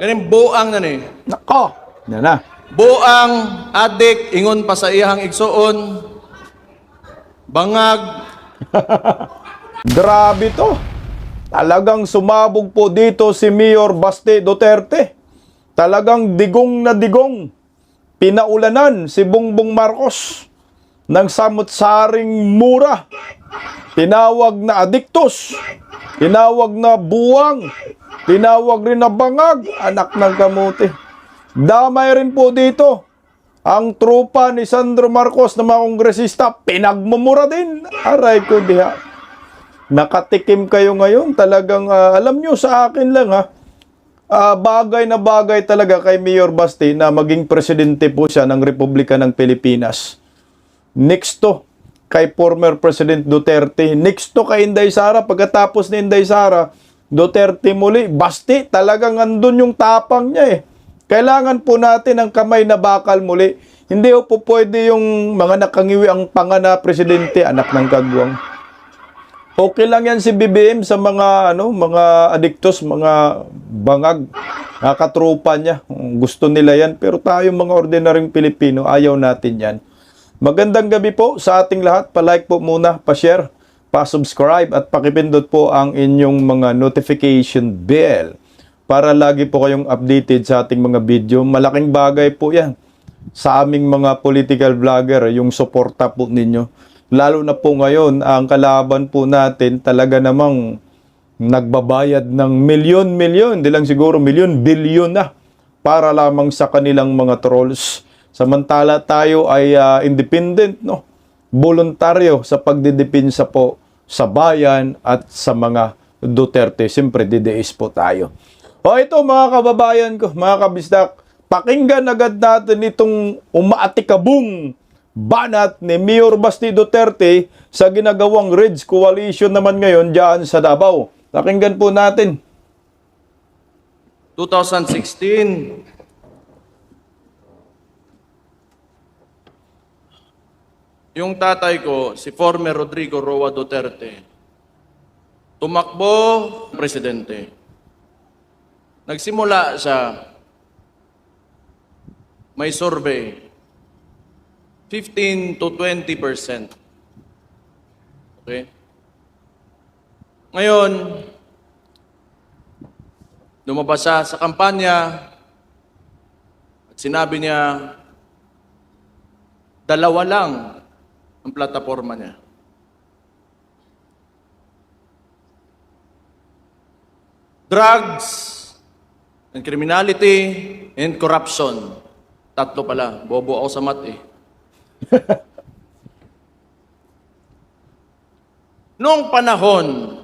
Kaning buang na ni. Nako! Yan na. Buang, adik, ingon pa sa iyang igsuon, bangag, Grabe to. Talagang sumabog po dito si Mayor Baste Duterte. Talagang digong na digong. Pinaulanan si Bongbong Marcos ng samut-saring mura. Tinawag na adiktos. Tinawag na buwang. Tinawag rin na bangag. Anak ng kamuti. Damay rin po dito ang tropa ni Sandro Marcos na mga kongresista. Pinagmumura din. Aray ko diha. Nakatikim kayo ngayon. Talagang alam nyo sa akin lang ha. Bagay na bagay talaga kay Mayor Baste na maging presidente po siya ng Republika ng Pilipinas. Next to kay former President Duterte. Next to kay Inday Sara. Pagkatapos ni Inday Sara, Duterte muli. Baste, talagang andun yung tapang niya eh. Kailangan po natin ng kamay na bakal muli. Hindi po pwede yung mga nakangiwi ang panga na presidente, anak ng kagwang. Okay lang yan si BBM sa mga mga adiktos, mga bangag, katropa niya. Gusto nila yan. Pero tayo mga ordinaryong Pilipino, ayaw natin yan. Magandang gabi po sa ating lahat. Pa-like po muna, pa-share, pa-subscribe at pakipindot po ang inyong mga notification bell para lagi po kayong updated sa ating mga video. Malaking bagay po yan sa aming mga political vlogger, yung suporta po ninyo. Lalo na po ngayon, ang kalaban po natin talaga namang nagbabayad ng milyon-milyon, hindi lang siguro milyon, bilyon na para lamang sa kanilang mga trolls. Samantala tayo ay independent, no? Voluntaryo sa pagdidipinsa po sa bayan at sa mga Duterte. Siyempre, dideis po tayo. O ito mga kababayan ko, mga kabisdak, pakinggan agad natin itong umaatikabong banat ni Mayor Baste Duterte sa ginagawang Reds Coalition naman ngayon dyan sa Davao. Pakinggan po natin. 2016, yung tatay ko, si former Rodrigo Roa Duterte, tumakbo presidente. Nagsimula siya, may survey, 15 to 20%. Okay? Ngayon, lumabas siya sa kampanya at sinabi niya, dalawa lang ang plataforma niya. Drugs and criminality and corruption. Tatlo pala. Bobo ako sa mat eh. Noong panahon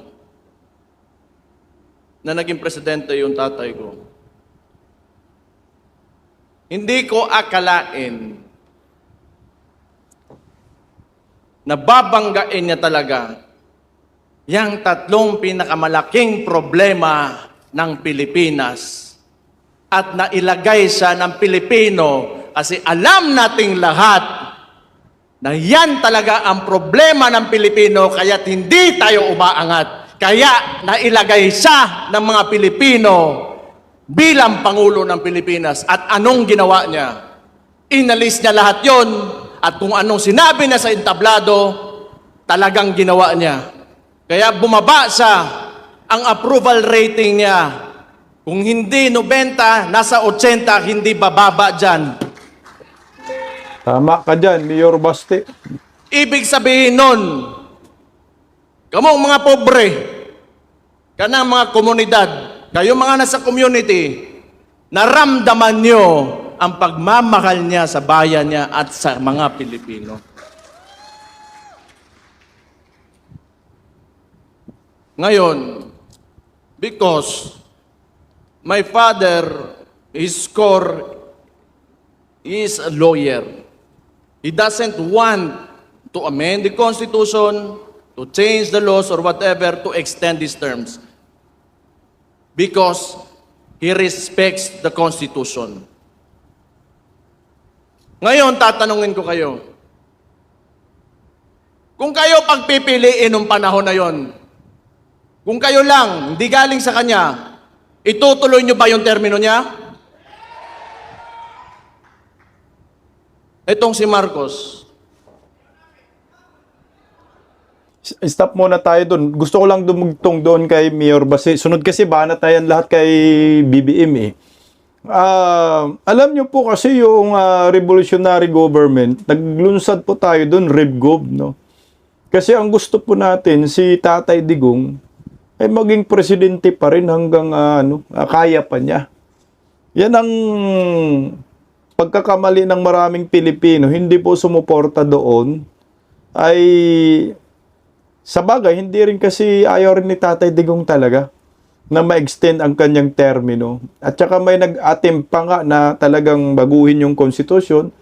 na naging presidente yung tatay ko, hindi ko akalain na babanggain niya talaga yang tatlong pinakamalaking problema ng Pilipinas at nailagay siya ng Pilipino kasi alam nating lahat na yan talaga ang problema ng Pilipino kaya't hindi tayo umaangat. Kaya nailagay siya ng mga Pilipino bilang Pangulo ng Pilipinas. At anong ginawa niya? Inalis niya lahat yon at kung anong sinabi niya sa entablado, talagang ginawa niya. Kaya bumaba siya ang approval rating niya. Kung hindi 90, nasa 80, hindi bababa dyan. Tama ka dyan, Mayor Baste. Ibig sabihin nun, kamong mga pobre, kanang mga komunidad, kayo mga nasa community, naramdaman nyo ang pagmamahal niya sa bayan niya at sa mga Pilipino. Ngayon, because my father, his core, is a lawyer. He doesn't want to amend the Constitution, to change the laws or whatever to extend these terms. Because he respects the Constitution. Ngayon, tatanungin ko kayo. Kung kayo pagpipiliin ng panahon na yon, kung kayo lang, hindi galing sa kanya, Itutuloy nyo ba yung termino niya? Itong si Marcos, Stop muna tayo doon. Gusto ko lang dumugtong doon kay Mayor Basi. Sunod kasi banatayan lahat kay BBM eh. Alam nyo po kasi yung revolutionary government, naglunsad po tayo doon, RevGov, no? Kasi ang gusto po natin, si Tatay Digong, ay maging presidente pa rin hanggang kaya pa niya. Yan ang pagkakamali ng maraming Pilipino, hindi po sumuporta doon, ay sa bagay, hindi rin kasi ayaw rin ni Tatay Digong talaga na ma-extend ang kanyang termino. At saka may nag-attempt pa nga na talagang baguhin yung konstitusyon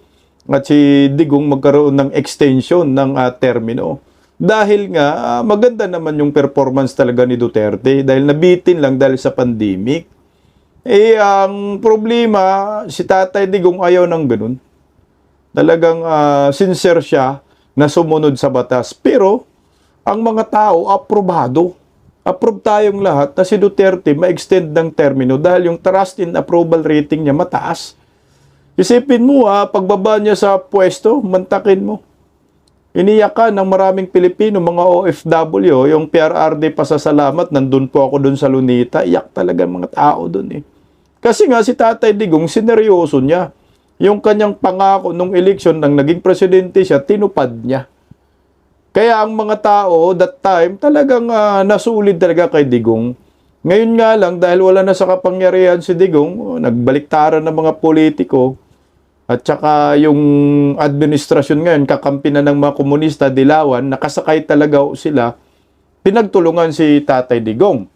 at si Digong magkaroon ng extension ng termino. Dahil nga, maganda naman yung performance talaga ni Duterte dahil nabitin lang dahil sa pandemic. Ang problema, si Tatay Digong ayaw ng ganun. Talagang sincere siya na sumunod sa batas. Pero, ang mga tao, aprobado. Approve tayong lahat na si Duterte ma-extend ng termino dahil yung trust in approval rating niya mataas. Isipin mo, pagbaba niya sa pwesto, mantakin mo. Iniyakan ng maraming Pilipino, mga OFW, yung PRRD pasasalamat, nandun po ako dun sa Lunita, iyak talaga mga tao dun eh. Kasi nga si Tatay Digong, sineryoso niya. Yung kanyang pangako nung eleksyon nang naging presidente siya, tinupad niya. Kaya ang mga tao that time talagang nasulid talaga kay Digong. Ngayon nga lang dahil wala na sa kapangyarihan si Digong, nagbaliktaran ng mga politiko at saka yung administrasyon ngayon kakampi na ng mga komunista, dilawan, nakasakay talaga sila, pinagtulungan si Tatay Digong.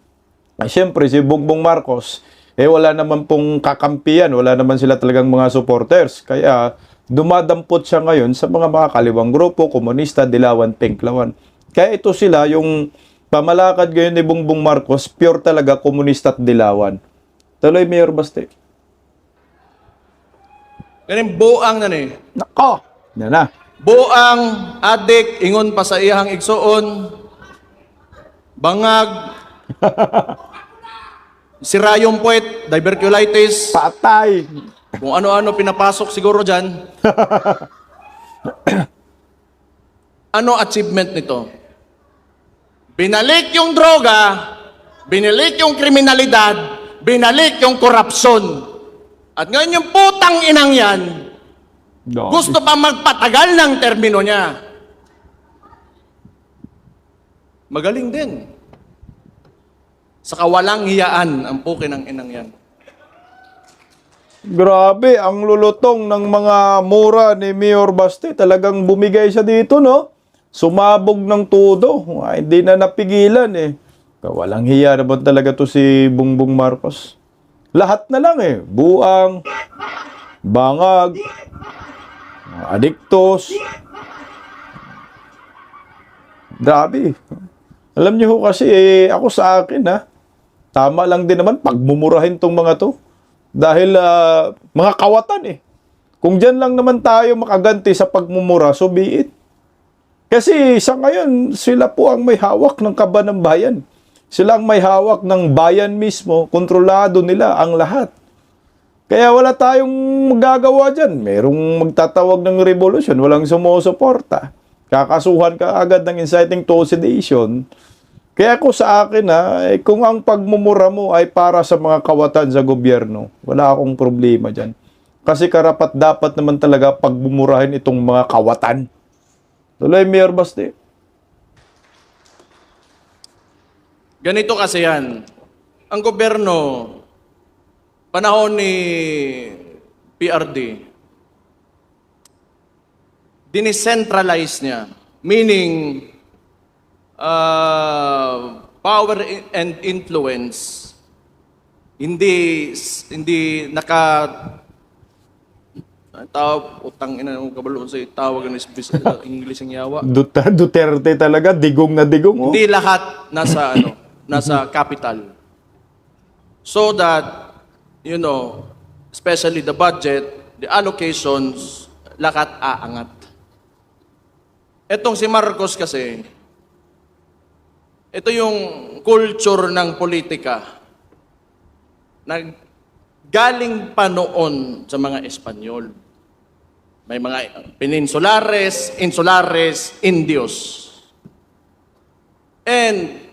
Siyempre si Bongbong Marcos, wala naman pong kakampiyan, wala naman sila talagang mga supporters. Kaya dumadampot siya ngayon sa mga kaliwang grupo, komunista, dilawan, penklawan. Kaya ito sila, yung pamalakad ngayon ni Bongbong Marcos, pure talaga komunista at dilawan. Tuloy, Mayor Baste. ganing buang na ni. Nako! Yan na. Buang, adik, ingon pa sa iyang igsoon, bangag, sirayong puwet, diverculitis, Patay! kung ano-ano pinapasok siguro dyan. Ano achievement nito? Binalik yung droga, binalik yung kriminalidad, binalik yung korupsyon. At ngayon yung putang inang yan, gusto pa magpatagal ng termino niya. Magaling din. Sa kawalang hiyaan ang pukin ng inang yan. Grabe, ang lulutong ng mga mura ni Mayor Baste. Talagang bumigay siya dito, no? Sumabog ng todo. Hindi na napigilan, eh. Walang hiya naman talaga to si Bongbong Marcos. Lahat na lang, eh. Buang, bangag, adiktos. Grabe. Alam niyo ho kasi, ako sa akin, tama lang din naman pagmumurahin tong mga to. Dahil mga kawatan eh. Kung dyan lang naman tayo makaganti sa pagmumura, so be it. Kasi sa ngayon, sila po ang may hawak ng kaba ng bayan. Sila ang may hawak ng bayan mismo. Kontrolado nila ang lahat. Kaya wala tayong magagawa dyan. Merong magtatawag ng revolution, walang sumusuporta. Kakasuhan ka agad ng inciting to sedition. Kaya ko sa akin kung ang pagmumura mo ay para sa mga kawatan sa gobyerno, wala akong problema dyan. Kasi karapat dapat naman talaga pagmumurahin itong mga kawatan. Tuloy, Mayor Baste. Ganito kasi yan. Ang gobyerno, panahon ni PRD, dinicentralize niya. Meaning, power and influence hindi utang ina ng kabalo sa tawag ng English ang yawa. Duterte talaga, digong na digong. Oh. Hindi lahat nasa capital. So that especially the budget, the allocations, lahat aangat. Etong si Marcos kasi, ito yung culture ng politika. galing pa noon sa mga Espanyol. May mga Peninsulares, Insulares, Indios. And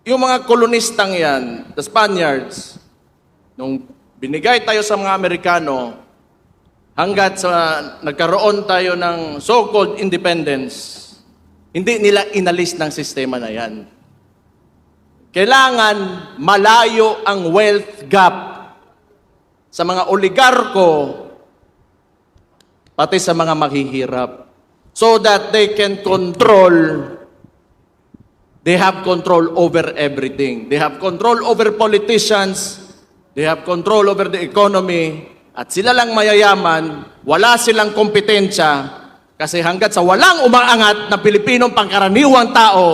yung mga kolonistang yan, the Spaniards, nung binigay tayo sa mga Amerikano, hanggat sa nagkaroon tayo ng so-called independence, hindi nila inalis ng sistema na yan. Kailangan malayo ang wealth gap sa mga oligarko, pati sa mga maghihirap, so that they can control. They have control over everything. They have control over politicians. They have control over the economy. At sila lang mayayaman, wala silang kompetensya. Kasi hanggat sa walang umaangat na Pilipinong pangkaraniwang tao,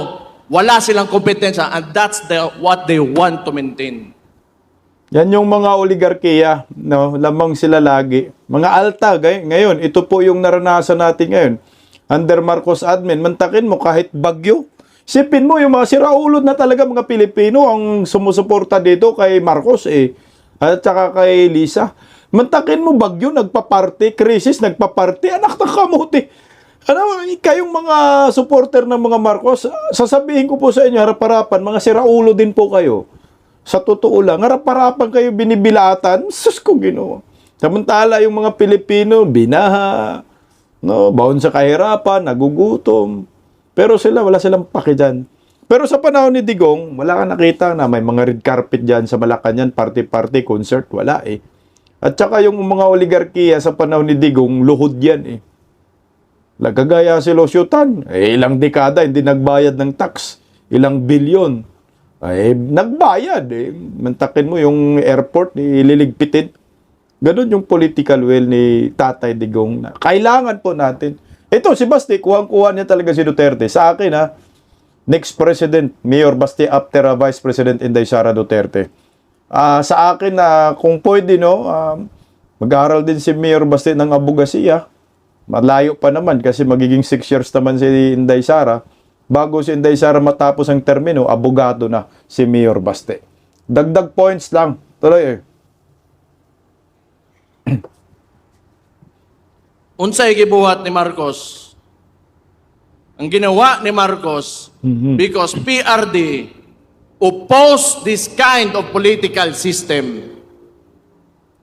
wala silang kompetensya. And that's what they want to maintain. Yan yung mga oligarkiya, no? Lamang sila lagi. Mga alta, ngayon, ito po yung naranasan natin ngayon. Under Marcos admin, mantakin mo kahit bagyo. Sipin mo yung mga siraulod na talaga mga Pilipino ang sumusuporta dito kay Marcos at saka kay Lisa. Mantakin mo bagyo, nagpa-party, krisis, nagpa-party, anak ng kamuti. Ano, kayong mga supporter ng mga Marcos, sasabihin ko po sa inyo, harap-harapan, mga siraulo din po kayo. Sa totoo lang, harap-harapan kayo binibilatan, sus ko Ginoo. Samantala yung mga Pilipino, binaha, no, baon sa kahirapan, nagugutom. Pero sila, wala silang paki dyan. Pero sa panahon ni Digong, wala ka nakita na may mga red carpet dyan sa Malacanang, party-party, concert, wala eh. At saka yung mga oligarkiya sa panahon ni Digong, luhod yan eh. Nagkagaya si Losyutan, ilang dekada hindi nagbayad ng tax, ilang bilyon. Nagbayad eh. Mantakin mo yung airport, ililigpitin. Ganon yung political will ni Tatay Digong na kailangan po natin. Ito, si Basti, kuhang-kuha niya talaga si Duterte. Sa akin, next president, Mayor Basti after Vice President Inday Sara Duterte. Sa akin, kung pwede, no, mag-aaral din si Mayor Basti ng abogasiya. Malayo pa naman kasi magiging 6 years naman si Inday Sara. Bago si Inday Sara matapos ang termino, abogado na si Mayor Basti. Dagdag points lang. Tuloy eh. Unsay gibuhat ni Marcos? Ang ginawa ni Marcos, because PRD opposed this kind of political system,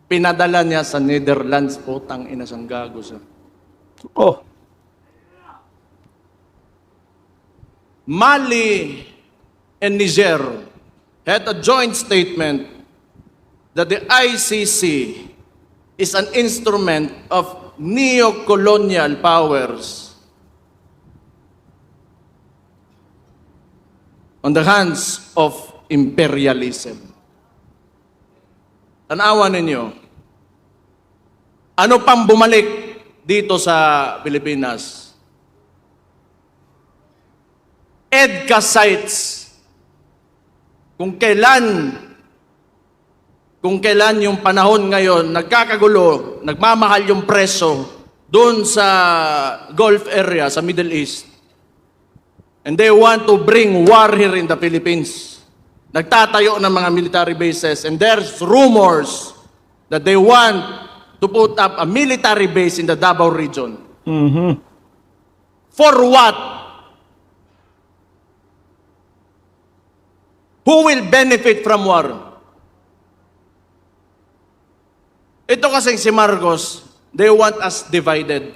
pinadala niya sa Netherlands, putang ina sang gago sa. Oh. Mali and Niger had a joint statement that the ICC is an instrument of neo-colonial powers on the hands of imperialism. Tanawa ninyo, ano pang bumalik dito sa Pilipinas? EDCA sites. Kung kailan yung panahon ngayon, nagkakagulo, nagmamahal yung preso doon sa Gulf area, sa Middle East. And they want to bring war here in the Philippines. Nagtatayo ng mga military bases, and there's rumors that they want to put up a military base in the Davao region. For what? Who will benefit from war? Ito kasing si Marcos, they want us divided.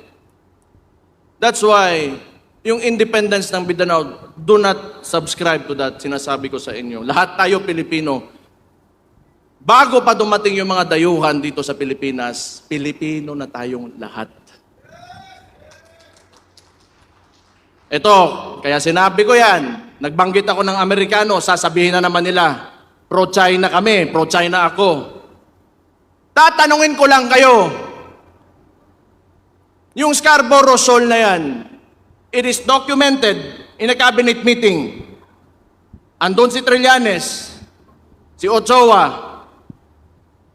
That's why, yung independence ng Mindanao, do not subscribe to that, sinasabi ko sa inyo. Lahat tayo Pilipino. Bago pa dumating yung mga dayuhan dito sa Pilipinas, Pilipino na tayong lahat. Ito, kaya sinabi ko yan, nagbanggit ako ng Amerikano, sasabihin na naman nila, pro-China kami, pro-China ako. Tatanungin ko lang kayo, yung Scarborough Shoal na yan, it is documented in a cabinet meeting. Andun si Trillanes, si Ochoa.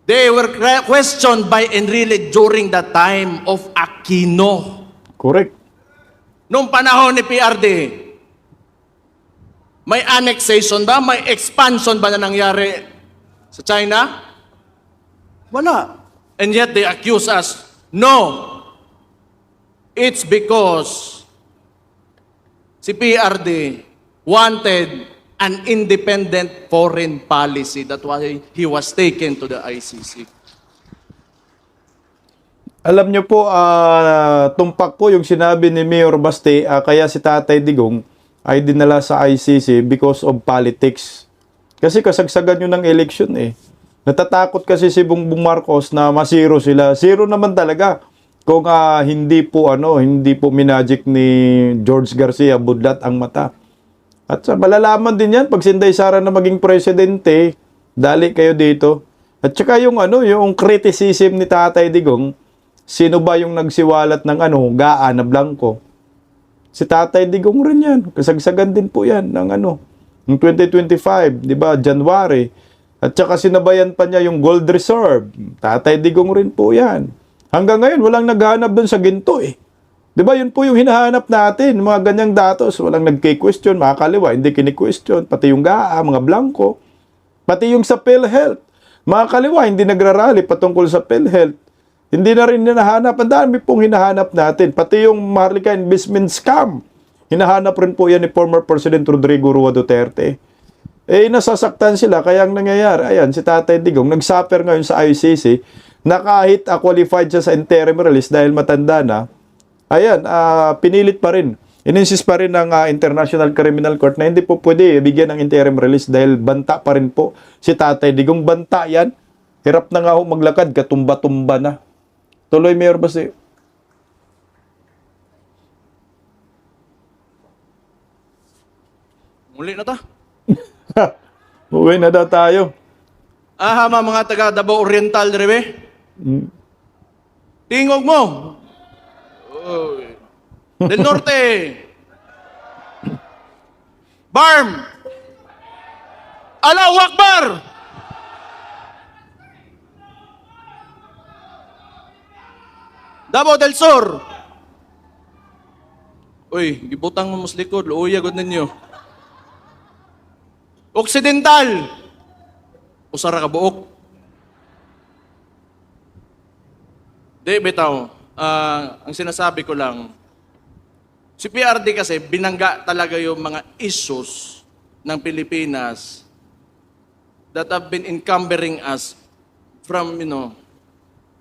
They were questioned by Enrile during the time of Aquino. Correct. Nung panahon ni PRD, may annexation ba? May expansion ba na nangyari sa China? Wala. And yet they accuse us, no, it's because si PRD wanted an independent foreign policy. That's why he was taken to the ICC. Alam nyo po, tumpak po yung sinabi ni Mayor Baste, kaya si Tatay Digong ay dinala sa ICC because of politics. Kasi kasagsagan yun ng election eh. Natatakot kasi si Bongbong Marcos na masiro sila. Zero naman talaga kung hindi po minagic ni George Garcia budlat ang mata. At malalaman din yan pag Sinday Sara na maging presidente, dali kayo dito. At saka yung criticism ni Tatay Digong, sino ba yung nagsiwalat ng gaan na blanco? Si Tatay Digong rin yan. Kasagsagan din po yan ng ng 2025, di ba, January. At saka sinabayan pa niya yung gold reserve. Tatay Digong rin po yan. Hanggang ngayon, walang naghahanap dun sa ginto eh. Di ba, yun po yung hinahanap natin, mga ganyang datos. Walang nagki-question, mga kaliwa, hindi kini-question. Pati yung mga blanco. Pati yung sa PhilHealth. Mga kaliwa, hindi nagrarally patungkol sa PhilHealth. Hindi na rin hinahanap. Ang dami pong hinahanap natin. Pati yung Maharlika investment scam. Hinahanap rin po yan ni former President Rodrigo Roa Duterte. Nasasaktan sila. Kaya ang nangyayari, ayan, si Tatay Digong, nag-suffer ngayon sa ICC na kahit qualified siya sa interim release dahil matanda na, ayan, pinilit pa rin. Ininsist pa rin ng International Criminal Court na hindi po pwede bigyan ng interim release dahil banta pa rin po si Tatay Digong. Banta yan. Hirap na nga ho maglakad, katumba-tumba na. Tuloy, Mayor Basi. Muli na ta. Uwi na daw tayo. Mga taga Davao Oriental, Rebe. Tingog mo. Oy. Del Norte. Barm. Allahu Akbar. Davao del Sur. Uy, gibutang mo mas likod. Luuya gud ninyo. Occidental. Usara ka buok. Di, bitaw. Ang sinasabi ko lang, si PRD kasi binangga talaga yung mga issues ng Pilipinas that have been encumbering us from,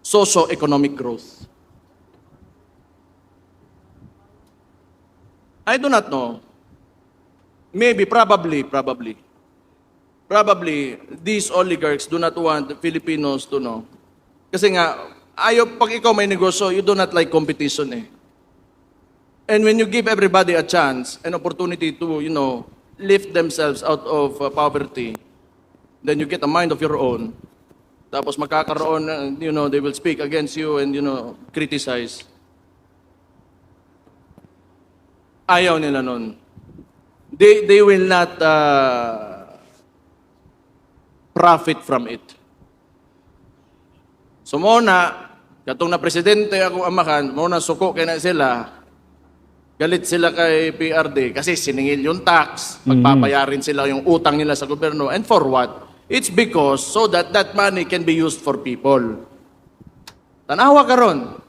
socio-economic growth. I do not know. Maybe, probably, these oligarchs do not want the Filipinos to know. Kasi nga, pag ikaw may negosyo, you do not like competition eh. And when you give everybody a chance, an opportunity to, lift themselves out of poverty, then you get a mind of your own. Tapos magkakaroon, they will speak against you and, criticize. Ayaw nila nun. They will not profit from it. So muna, katong na presidente akong amakan, muna suko kay na sila, galit sila kay PRD kasi siningil yung tax, pagpapayarin sila yung utang nila sa gobyerno. And for what? It's because so that money can be used for people. Tanawa karon.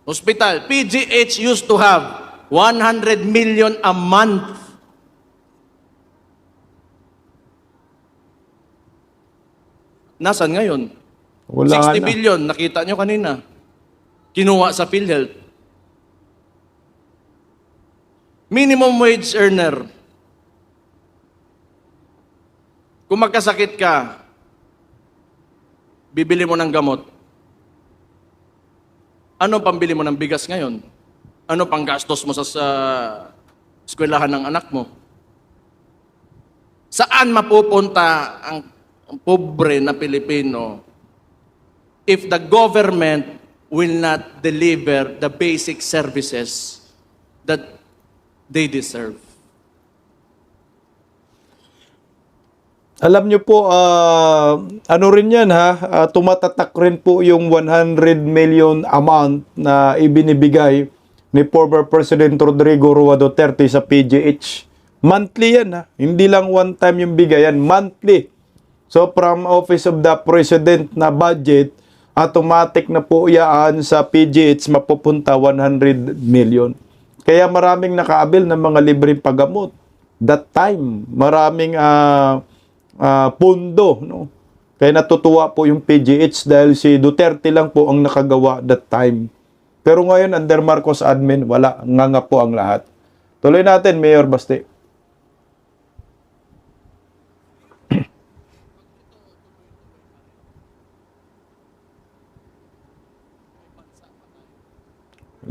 Hospital, PGH used to have 100 million a month. Nasaan ngayon? Wala 60 na. billion, nakita nyo kanina. Kinuha sa PhilHealth. Minimum wage earner. Kung magkasakit ka, bibili mo ng gamot. Ano pambili mo ng bigas ngayon? Ano pang gastos mo sa eskwelahan ng anak mo? Saan mapupunta ang pobre na Pilipino if the government will not deliver the basic services that they deserve? Alam nyo po, ano rin yan tumatatak rin po yung 100 million amount na ibinibigay ni former President Rodrigo Roa Duterte sa PGH. Monthly yan hindi lang one time yung bigayan, monthly. So from Office of the President na budget, automatic na po yan sa PGH mapupunta 100 million. Kaya maraming nakaabil ng mga libreng paggamot. That time, maraming pundo, no? Kaya natutuwa po yung PGH dahil si Duterte lang po ang nakagawa that time. Pero ngayon, under Marcos admin, wala. Nga po ang lahat. Tuloy natin, Mayor Baste.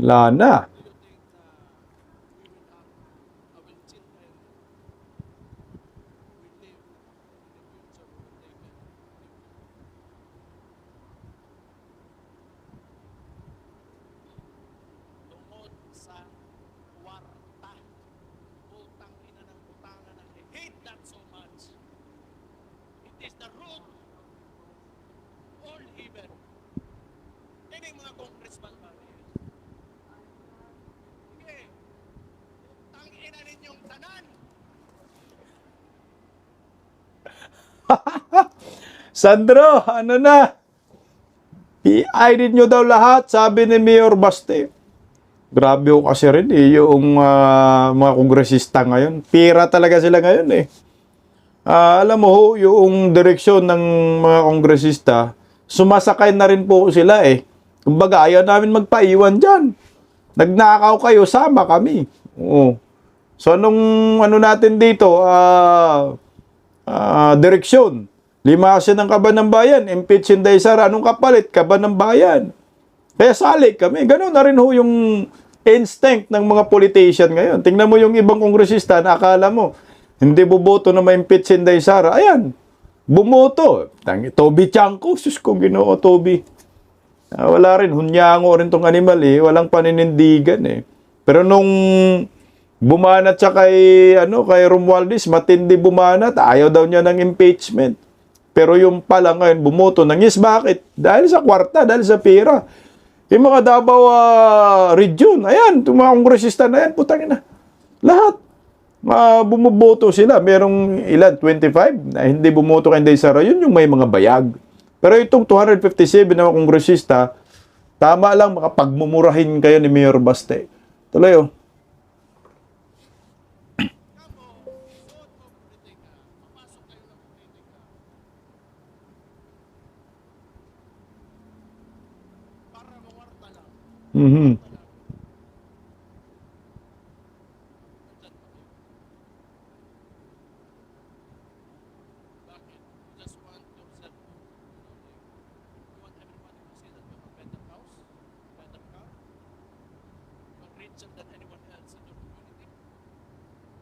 Wala na. Tungkol sa kwarta. Utang ina ng utangan na I hate that so much. It is the root of all evil. Yan yung mga congressman ba? Sige, utang ina ninyong tanan. Sandro, ano na? I-edit nyo daw lahat, sabi ni Mayor Baste. Grabe ko kasi rin yung mga kongresista ngayon. Pira talaga sila ngayon eh. Alam mo ho, yung direksyon ng mga kongresista, sumasakay na rin po sila eh. Kumbaga, ayaw namin magpaiwan dyan. Nagnakaw kayo, sama kami. Oo. So, anong ano natin dito? Direksyon. Limasin ang kaban ng bayan. Impeach Inday Sara. Anong kapalit? Kaban ng bayan. Kaya sali kami. Ganun na rin ho yung instinct ng mga politician ngayon. Tingnan mo yung ibang kongresista na akala mo, hindi buboto na ma-impeach si Inday Sara. Ayan, bumoto. Toby Chanko, sus ko ginoo, Toby. Wala rin, hunyango rin tong animal eh. Walang paninindigan eh. Pero nung bumanat siya kay Romualdez, matindi bumanat, ayaw daw niya ng impeachment. Pero yung pala ngayon, bumoto ng yes. Bakit? Dahil sa kwarta, dahil sa pera. Yung mga Davao region, ayan, itong mga kongresista na yan, putangin na. Lahat. Bumuboto sila. Merong ilan, 25 na hindi bumoto kay Inday Sara. Yun yung may mga bayag. Pero itong 257 na mga kongresista, tama lang makapagmumurahin kayo ni Mayor Baste. Tuloy oh. Mhm.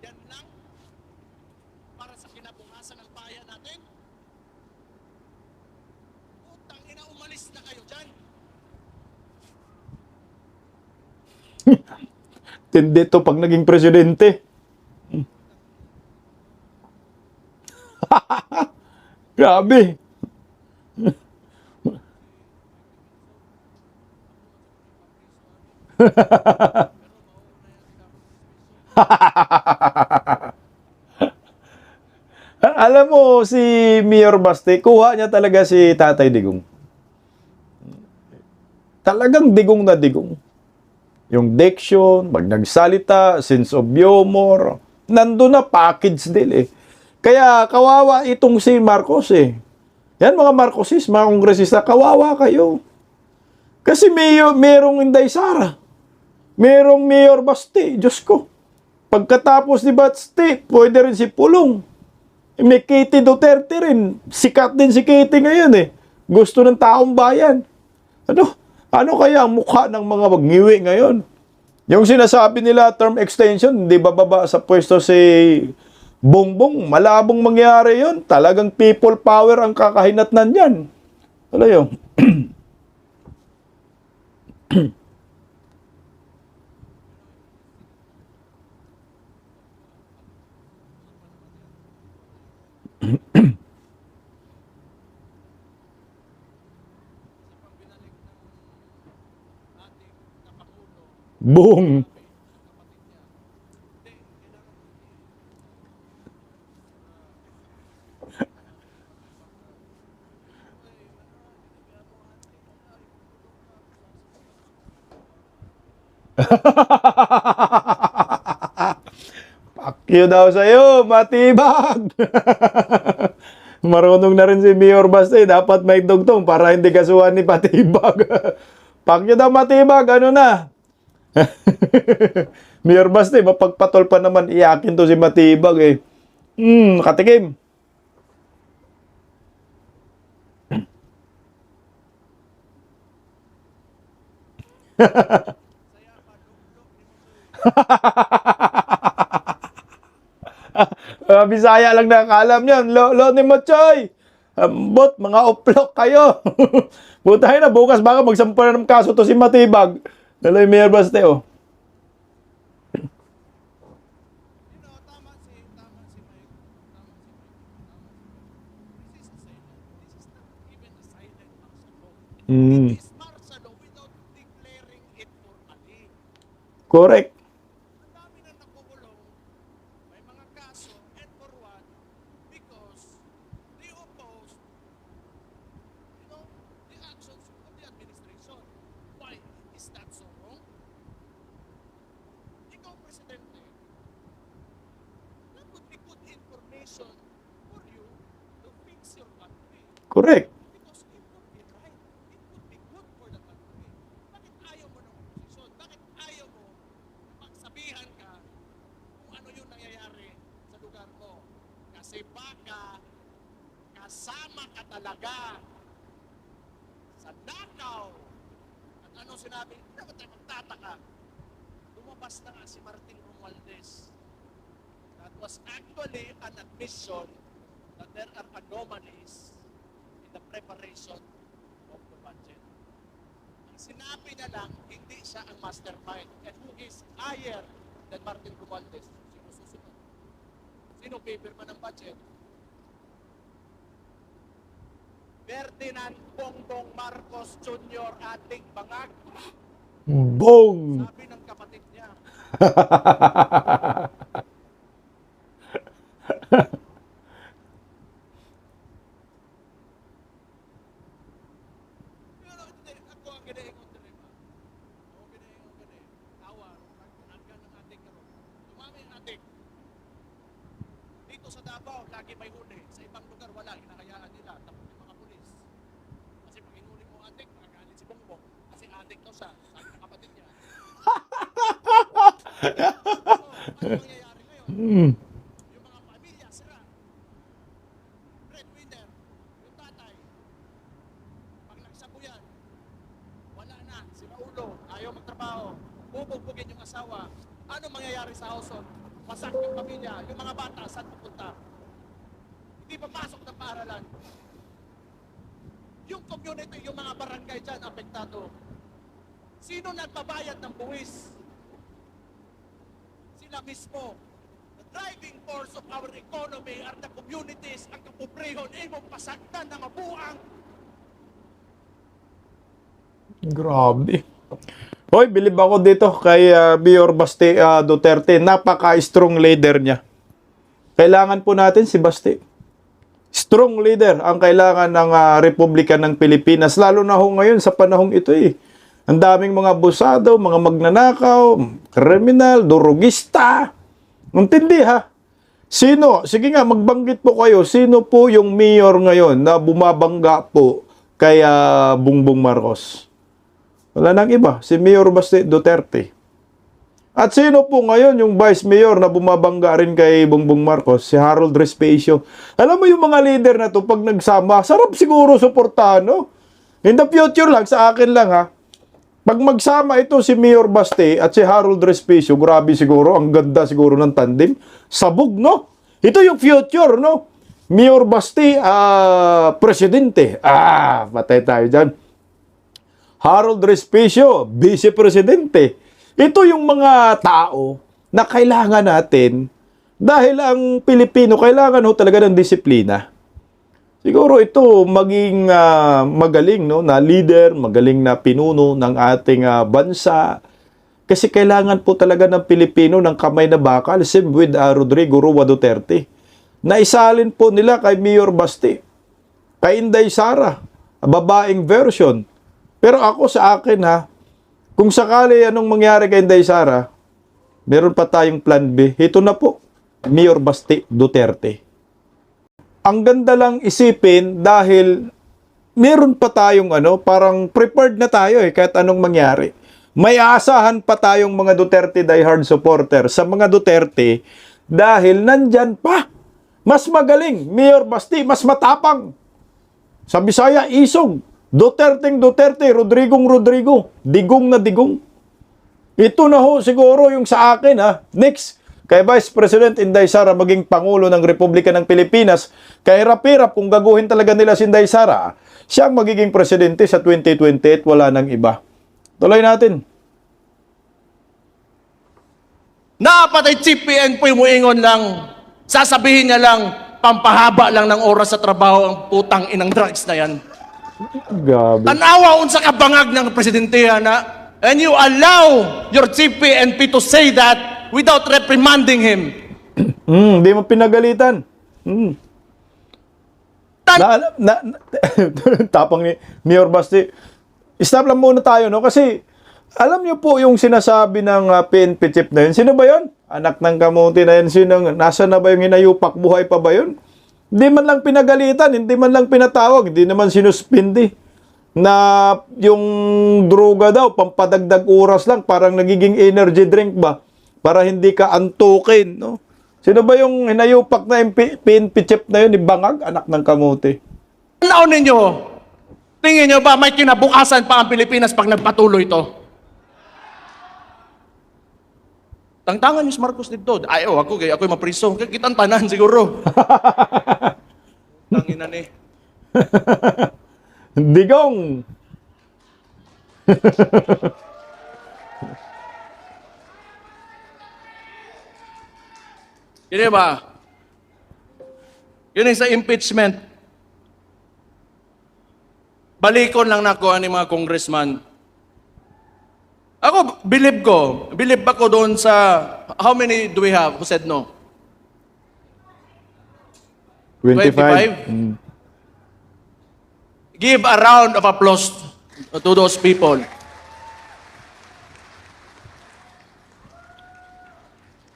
Yan lang para sa kinabukasan ng bayan natin. Utang ina, umalis na kayo dyan. Tindi to pag naging presidente. Grabe. Alam mo, si Mayor Baste, kuha niya talaga si Tatay Digong. Talagang digong na digong. Yung diction, pag nagsalita, sense of humor, nandun na package deal eh. Kaya kawawa itong si Marcos eh. Yan mga Marcosis, mga kongresista, kawawa kayo. Kasi merong Inday Sara. Merong Mayor Baste, Diyos ko. Pagkatapos ni Baste, pwede rin si Pulong. May Katie Duterte rin. Sikat din si Katie ngayon eh. Gusto ng taong bayan. Ano kaya ang mukha ng mga magngiwi ngayon? Yung sinasabi nila term extension, hindi bababa sa pwesto si Bongbong. Malabong mangyari yun. Talagang people power ang kakahinatnan yan. Ano yun? Boom! Pakyo daw sa'yo, matibag! Marunong na rin si Mayor Baste. Dapat may dugtong para hindi kasuhan ni Patibag. Pakyo daw, matibag. Ano na? Mayor Baste, mapagpatol pa naman. Iyakin to si Matibag eh. Katikim. Bisaya lang nakakalam yan. Lo ni Mochoy. Bot, mga uplok kayo. Butay na, bukas baka magsampa na ng kaso to si Matibag. Daloy Mayor Baste, oh. Mm. This martial law without declaring it formally. Correct. Ang dami na nakukulong, may mga kaso, and for what? Because they oppose, the actions of the administration. Why is that so wrong? Ikaw, Presidente, that would be good information for you to fix your country. Correct. Because it would be right. It would be good for the country. Bakit ayaw mo ng oposisyon? Bakit ayaw mo magsabihan ka kung ano yung nangyayari sa lugar mo? Kasi baka kasama ka talaga sa Davao. At ano sinabi? Hindi naman tayo magtataka. Lumabas na nga si Martin Romualdez. That was actually an admission that there are anomalies in the preparation of the budget. Ang sinabi na lang, hindi siya ang mastermind. And who is higher than Martin Romualdez? Sino susunod? Sino pipirma ng budget? Ferdinand Bongbong Marcos Jr. ating bangag. Bong! Sabi ng kapatid niya. Pero hindi, ako ang ginaingon din ba? Ako ginaingon din. Tawar, nagkanagkan ng ating karon. Dumami ang ating. Dito sa Davao, lagi may huli. Sa ibang lugar, wala. Hinahayaan nila. Tapos yung mga pulis. Kasi pag hinuli mo ating, magagalit si Bongbong. Kasi ating daw siya. Sabi ng kapatid niya. So, ano mangyayari ngayon? Yung mga pamilya, sira. Breadwinner, yung tatay. Pag nagsabuyan, wala na, sira ulo, ayaw magtrabaho, bubugbugin yung asawa. Ano mangyayari sa household? Masak yung pamilya, yung mga bata, saan pupunta? Hindi pa pasok ng paaralan. Yung community, yung mga barangay dyan, apektado. Sino nagbabayad ng buwis? Sila mismo. The driving force of our economy are the communities, ang kapobrehon, imong pasagdan na mabuang. Grabe. Hoy, bilib ako dito kay Mayor Baste Duterte. Napaka-strong leader niya. Kailangan po natin si Baste. Strong leader ang kailangan ng Republika ng Pilipinas. Lalo na ho ngayon sa panahong ito eh. Ang daming mga abusado, mga magnanakaw, kriminal, durugista. Intindi ha? Sino? Sige nga, magbanggit po kayo. Sino po yung mayor ngayon na bumabangga po kay Bongbong Marcos? Wala nang iba. Si Mayor Baste Duterte. At sino po ngayon yung vice mayor na bumabangga rin kay Bongbong Marcos? Si Harold Respecio. Alam mo yung mga leader na to pag nagsama, sarap siguro suportahan, no? In the future lang, sa akin lang ha. Pag magsama ito si Mayor Baste at si Harold Respecio, grabe siguro, ang ganda siguro ng tandem. Sabog, no? Ito yung future, no? Mayor Baste, presidente. Patay tayo dyan. Harold Respecio, vice-presidente. Ito yung mga tao na kailangan natin dahil ang Pilipino kailangan ho talaga ng disiplina. Siguro ito maging magaling no na leader, magaling na pinuno ng ating bansa. Kasi kailangan po talaga ng Pilipino ng kamay na bakal, same with Rodrigo Roa Duterte. Naisalin po nila kay Mayor Baste, kay Inday Sara, babaeng version. Pero ako sa akin ha, Kung sakali anong mangyari kay Inday Sara, meron pa tayong plan B. Ito na po, Mayor Basti Duterte. Ang ganda lang isipin dahil meron pa tayong parang prepared na tayo kahit anong mangyari. May aasahan pa tayong mga Duterte diehard supporter sa mga Duterte dahil nandyan pa. Mas magaling, Mayor Basti, mas matapang. Sa Bisaya, Isog. Duterte, Rodrigo, digong na digong. Ito na ho siguro yung sa akin Next, kay Vice President Inday Sara maging Pangulo ng Republika ng Pilipinas, kay hirap-hirap kung gaguhin talaga nila si Inday Sara, siya ang magiging presidente sa 2028, wala nang iba. Tuloy natin. Napatay Chief PNP mo ingon lang, sasabihin niya lang, pampahaba lang ng oras sa trabaho ang putang inang drugs na yan. Gabi. Tanawa unsa ka bangag ng presidente na, and you allow your Chief PNP to say that without reprimanding him. Hindi mo pinagalitan. Tapang ni Mayor Basti. Stop lang muna tayo, Kasi, alam niyo po yung sinasabi ng PNP chief na yun. Sino ba yun? Anak ng kamuti na yun. Nasa na ba yung hinayupak? Buhay pa ba yun? Hindi man lang pinagalitan, hindi man lang pinatawag, hindi naman sinuspindi na yung droga daw, pampadagdag oras lang, parang nagiging energy drink ba? Para hindi ka antukin, Sino ba yung hinayupak na PNP chief na yun? Ni Bangag, anak ng kamuti. Ano ninyo? Tingin nyo ba may kinabukasan pa ang Pilipinas pag nagpatuloy ito? Tangtangan yung Marcos dito. Ako'y mapriso. Kitang tanan siguro. Tangina ni. Digong! Yun ba? Yun yung sa impeachment. Balikon lang nako ani mga congressman. Ako, believe ako doon sa, how many do we have who said no? 25? Give a round of applause to those people.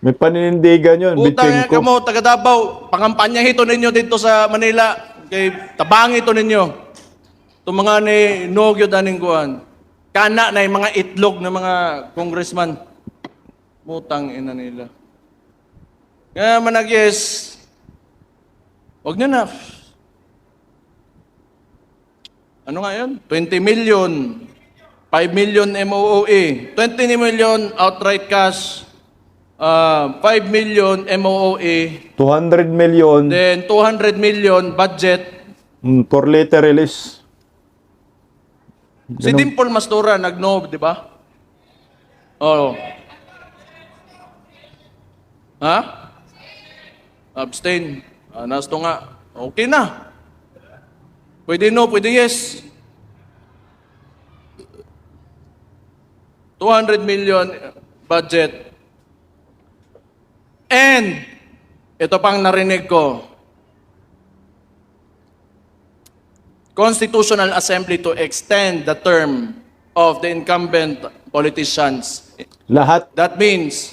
May paninindigan yun, Utang bitching ko. mo, taga Davao, pangampanya ito ninyo dito sa Manila. Kay tabang ito ninyo. Itong mga ni Nogyo Daningguan. Kana na yung mga itlog ng mga congressman. Mutang ina nila. Kaya manag-yes, huwag nyo na. Ano nga yun? 20 million, 5 million MOOE, 20 million outright cash, 5 million MOOE, 200 million then 200 million budget. for later release. Si Dimple Mastura nag-no, di ba? Oo. Ha? Abstain. Nasto nga. Okay na. Pwede no, pwede yes. 200 million budget. And, ito pang narinig ko, Constitutional Assembly to extend the term of the incumbent politicians. Lahat. That means,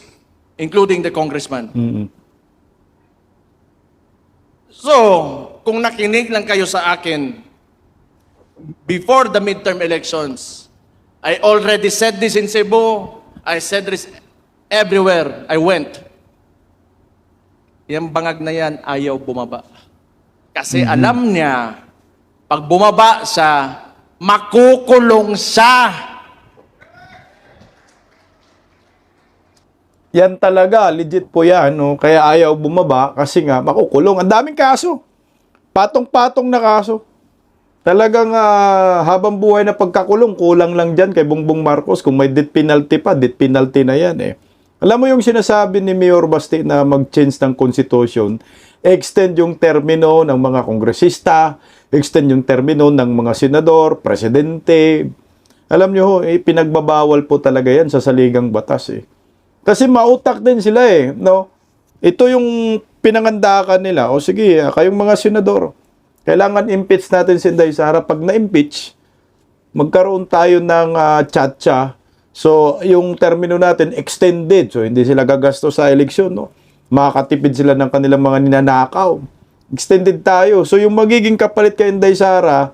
including the congressman. So, kung nakinig lang kayo sa akin, before the midterm elections, I already said this in Cebu, I said this everywhere I went. Yung bangag na yan, ayaw bumaba. Kasi alam niya, pag bumaba siya, makukulong siya. Yan talaga, legit po yan. Kaya ayaw bumaba kasi nga makukulong. Ang daming kaso. Patong-patong na kaso. Talagang habang buhay na pagkakulong, kulang lang dyan kay Bongbong Marcos. Kung may death penalty pa, death penalty na yan Alam mo yung sinasabi ni Mayor Basti na mag-change ng constitution, extend yung termino ng mga kongresista, extend yung termino ng mga senador, presidente. Alam nyo, pinagbabawal po talaga yan sa saligang batas Kasi mautak din sila no? Ito yung pinangandakan nila. O sige, kayong mga senador, kailangan impeach natin si Inday Sara. Pag na-impeach, magkaroon tayo ng tsa-tsa So, yung termino natin, extended. So, hindi sila gagasto sa eleksyon, no? Makakatipid sila ng kanilang mga ninanakaw. Extended tayo. So, yung magiging kapalit kay Inday Sara,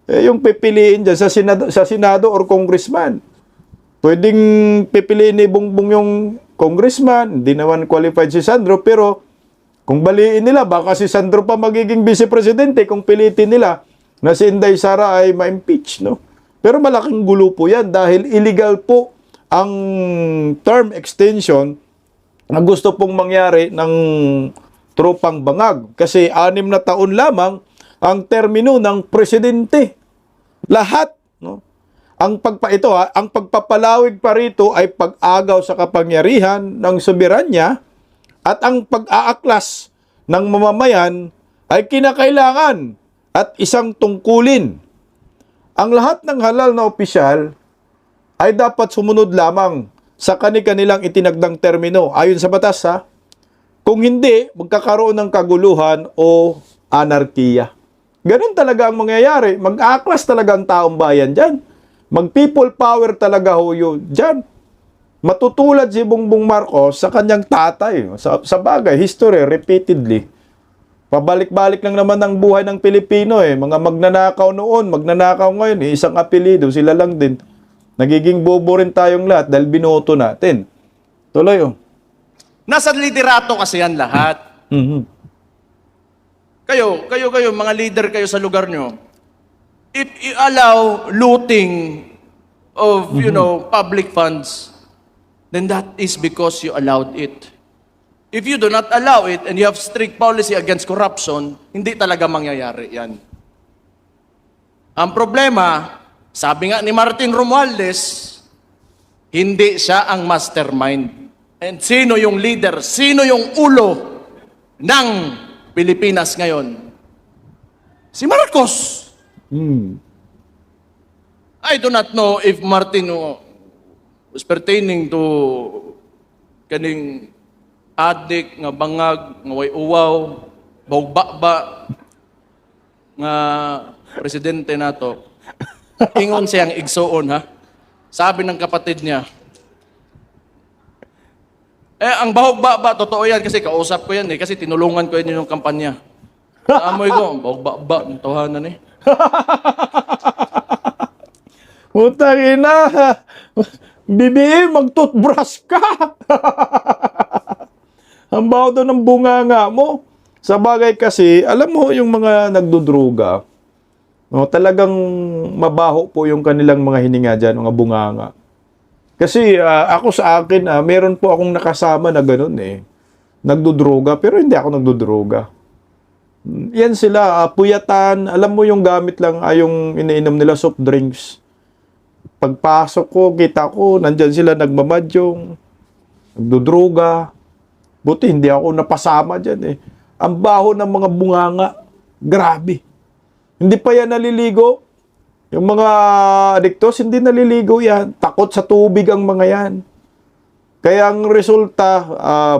yung pipiliin dyan sa Senado or Congressman. Pwedeng pipiliin ni Bongbong yung Congressman, hindi naman qualified si Sandro, pero kung baliin nila, baka si Sandro pa magiging Vice Presidente kung pilitin nila na si Inday Sara ay ma-impeach, no? Pero malaking gulo po yan dahil illegal po ang term extension na gusto pong mangyari ng tropang bangag. Kasi 6 na taon lamang ang termino ng presidente. Lahat, no? Ang pagpapalawig pa rito ay pag-agaw sa kapangyarihan ng soberanya at ang pag-aaklas ng mamamayan ay kinakailangan at isang tungkulin. Ang lahat ng halal na opisyal ay dapat sumunod lamang sa kanilang itinagdang termino ayon sa batas, ha? Kung hindi, magkakaroon ng kaguluhan o anarkiya. Ganun talaga ang mangyayari. Mag-aaklas talaga ang taong bayan dyan. Mag-people power talaga ho yun dyan. Matutulad si Bongbong Marcos sa kanyang tatay. Sa bagay, history, repeatedly. Pabalik-balik lang naman ang buhay ng Pilipino eh. Mga magnanakaw noon, magnanakaw ngayon. Isang apelido, sila lang din. Nagiging bobo rin tayong lahat dahil binoto natin. Tuloy oh. Nasa liderato kasi yan lahat. Kayo, mga leader kayo sa lugar nyo. If you allow looting of, public funds, then that is because you allowed it. If you do not allow it and you have strict policy against corruption, hindi talaga mangyayari yan. Ang problema, sabi nga ni Martin Romualdez, hindi siya ang mastermind. And sino yung leader? Sino yung ulo ng Pilipinas ngayon? Si Marcos. I do not know if Martin was pertaining to kaning adik nga bangag nga way uwaw bawgbaba nga presidente nato. Ingon siyang igsuon, ha. Sabi ng kapatid niya, ang bahog-baba, totoo yan kasi kausap ko yan kasi tinulungan ko yun yung kampanya. Amoy ko, bahog-baba, ng tawanan eh. Putang ina! BBM, mag-toothbrush ka! Ang baho daw ng bunganga mo. Sa bagay kasi, alam mo yung mga nagdudruga, no, talagang mabaho po yung kanilang mga hininga dyan, mga bunganga. Kasi ako sa akin, meron po akong nakasama na ganun eh. Nagdudruga, pero hindi ako nagdudruga. Yan sila, puyatan, alam mo yung gamit lang, yung iniinom nila soft drinks. Pagpasok ko, kita ko, nandyan sila nagmamadyong, nagdudruga. Buti hindi ako napasama dyan eh. Ang baho ng mga bunganga, grabe. Hindi pa yan naliligo. Yung mga adiktos, hindi naliligo yan. Takot sa tubig ang mga yan. Kaya ang resulta,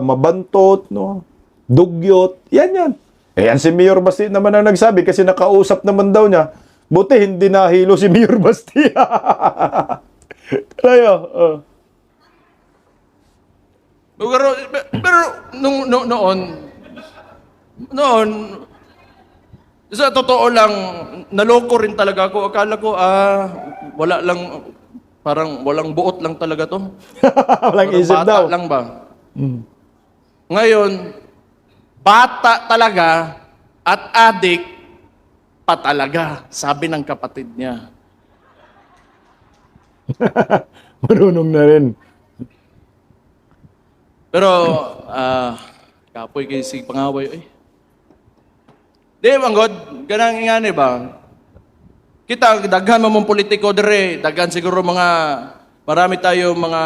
mabantot, no? Dugyot, yan. Yan si Mayor Basti naman ang nagsabi kasi nakausap naman daw niya. Buti hindi nahilo si Mayor Basti. Tayo. Pero noon, sa totoo lang, naloko rin talaga ako. Akala ko, wala lang, parang walang buot lang talaga to. Walang Parang isip bata daw. lang ba? Ngayon, bata talaga at adik pa talaga, sabi ng kapatid niya. Marunong na rin. Pero, kapoy kay si pangaway, Di, manggod, ganang ingani ba? Kita, daghan mo mong politiko dire, daghan siguro marami tayo mga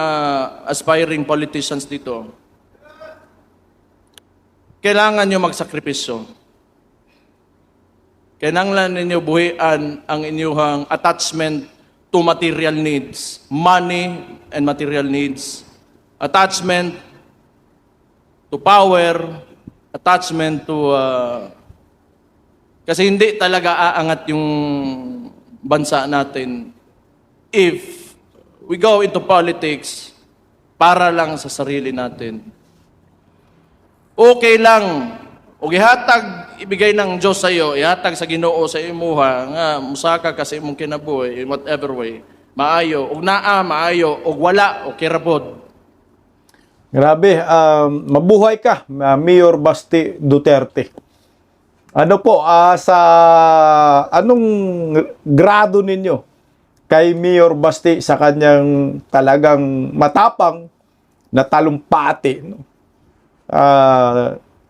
aspiring politicians dito. Kailangan nyo magsakripisyo. Kailangan ninyo buhian ang inyong attachment to material needs, money and material needs, attachment to power, attachment to kasi hindi talaga aangat yung bansa natin if we go into politics para lang sa sarili natin. Okay lang, o gihatag ibigay ng Diyos sa iyo, ihatag sa Ginoo sa imuha, nga musaka kasi imong kinabuhi, in whatever way, maayo, og naa, maayo, og wala, o kirabod. Grabe, mabuhay ka, Mayor Basti Duterte. Ano po, sa anong grado ninyo kay Mayor Basti sa kanyang talagang matapang na talumpati, no?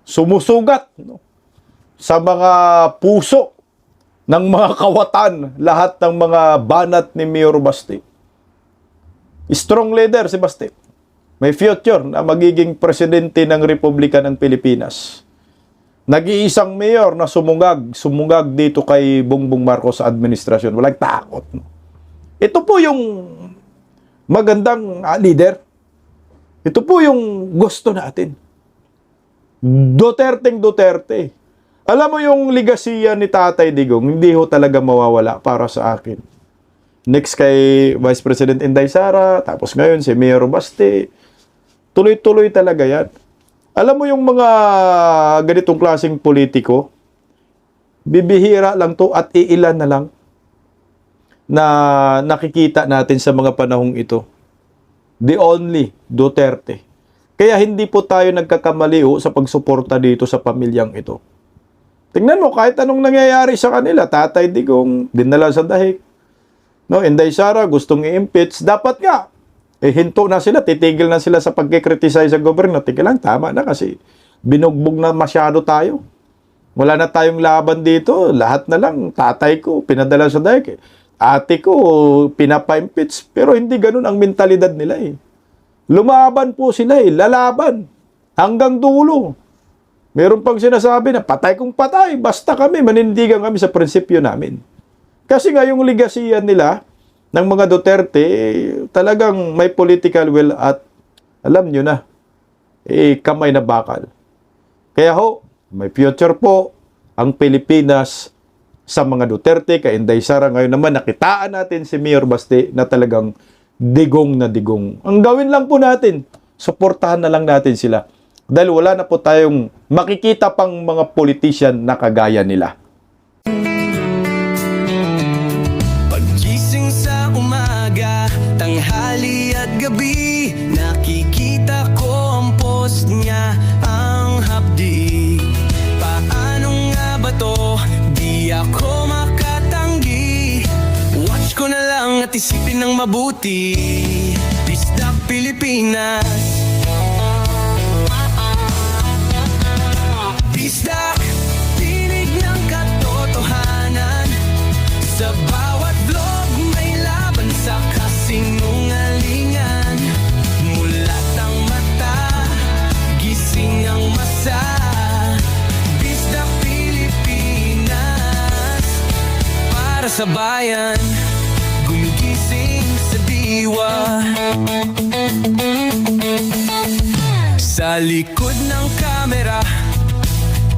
Sumusugat, no? Sa mga puso ng mga kawatan, lahat ng mga banat ni Mayor Basti. Strong leader si Basti. May future na magiging presidente ng Republika ng Pilipinas. Nag-iisang mayor na sumungag dito kay Bongbong Marcos sa administrasyon. Walang takot. No? Ito po yung magandang leader. Ito po yung gusto natin. Duterte. Alam mo yung ligasiya ni Tatay Digong, hindi ho talaga mawawala para sa akin. Next kay Vice President Inday Sara, tapos ngayon si Mayor Basti. Tuloy-tuloy talaga yan. Alam mo yung mga ganitong klaseng politiko, bibihira lang to at iilan na lang na nakikita natin sa mga panahong ito. The only Duterte. Kaya hindi po tayo nagkakamali sa pagsuporta dito sa pamilyang ito. Tingnan mo, kahit anong nangyayari sa kanila, Tatay Digong, dinala sa dahig. No, Inday Sara, gustong i-impeach. Dapat nga, hinto na sila, titigil na sila sa pagkikriticize sa gobyerno. Tigil lang, tama na kasi binugbog na masyado tayo. Wala na tayong laban dito. Lahat na lang, tatay ko, pinadala sa dahig. Ate ko, pinapa-impeach. Pero hindi ganun ang mentalidad nila eh. Lumaban po sila eh, lalaban. Hanggang dulo. Meron pang sinasabi na patay kung patay, basta kami, manindigan kami sa prinsipyo namin. Kasi nga yung ligasiyan nila, ng mga Duterte, talagang may political will at alam nyo na, kamay na bakal. Kaya ho, may future po ang Pilipinas sa mga Duterte, kay Inday Sara. Ngayon naman, nakitaan natin si Mayor Basti na talagang digong na digong. Ang gawin lang po natin, suportahan na lang natin sila. Dahil wala na po tayong makikita pang mga politician na kagaya nila. Pagising sa umaga, tanghali at gabi, nakikita ko ang post niya, ang hapdi. Paano nga ba to? Di ako makatanggi. Watch ko na lang at isipin ng mabuti. Disdak Pilipinas. Disdak, tinig ng katotohanan. Sa bawat vlog may laban sa kasinungalingan. Mulat ang mata, gising ang masa. Disdak Pilipinas, para sa bayan, gumigising sa diwa. Sa likod ng kamera,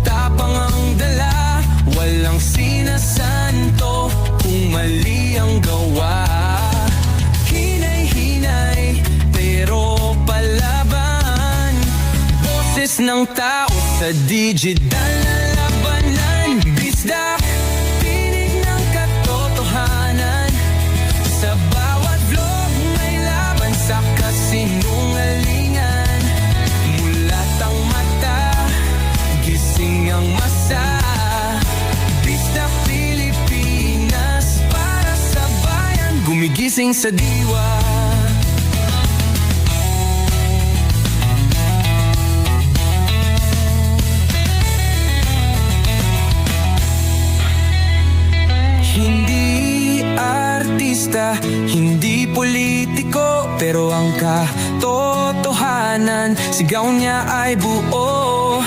tapang ang dala, walang sinasanto kung mali ang gawa. Hinay-hinay, pero palaban. Boses ng tao sa digital na labanan. Disdak, tinig ng katotohanan. Sa bawat vlog may laban sa kasinungalingan. Mulat ang mata, gising ang masa. Disdak Pilipinas, para sa bayan, gumigising sa diwa. Hindi artista, hindi politiko, pero ang katotohanan, sigaw niya ay buo.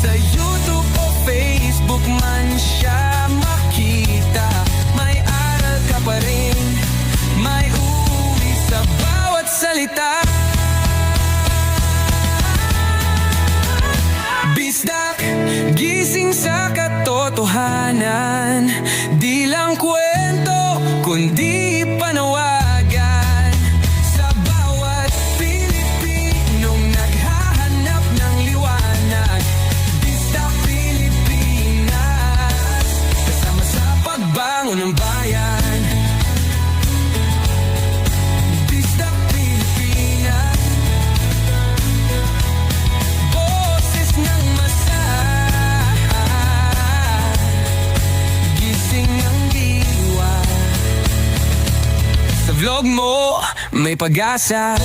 Sa YouTube o Facebook man siya makita, may aral ka pa rin, may uwi sa bawat salita. Bisdak, gising sa katotohanan, di lang kwento, kundi panawagan. unang bayan. Pista Pilipinas, boses ng masa, gising ang diwa. Sa vlog mo, may pag-asa.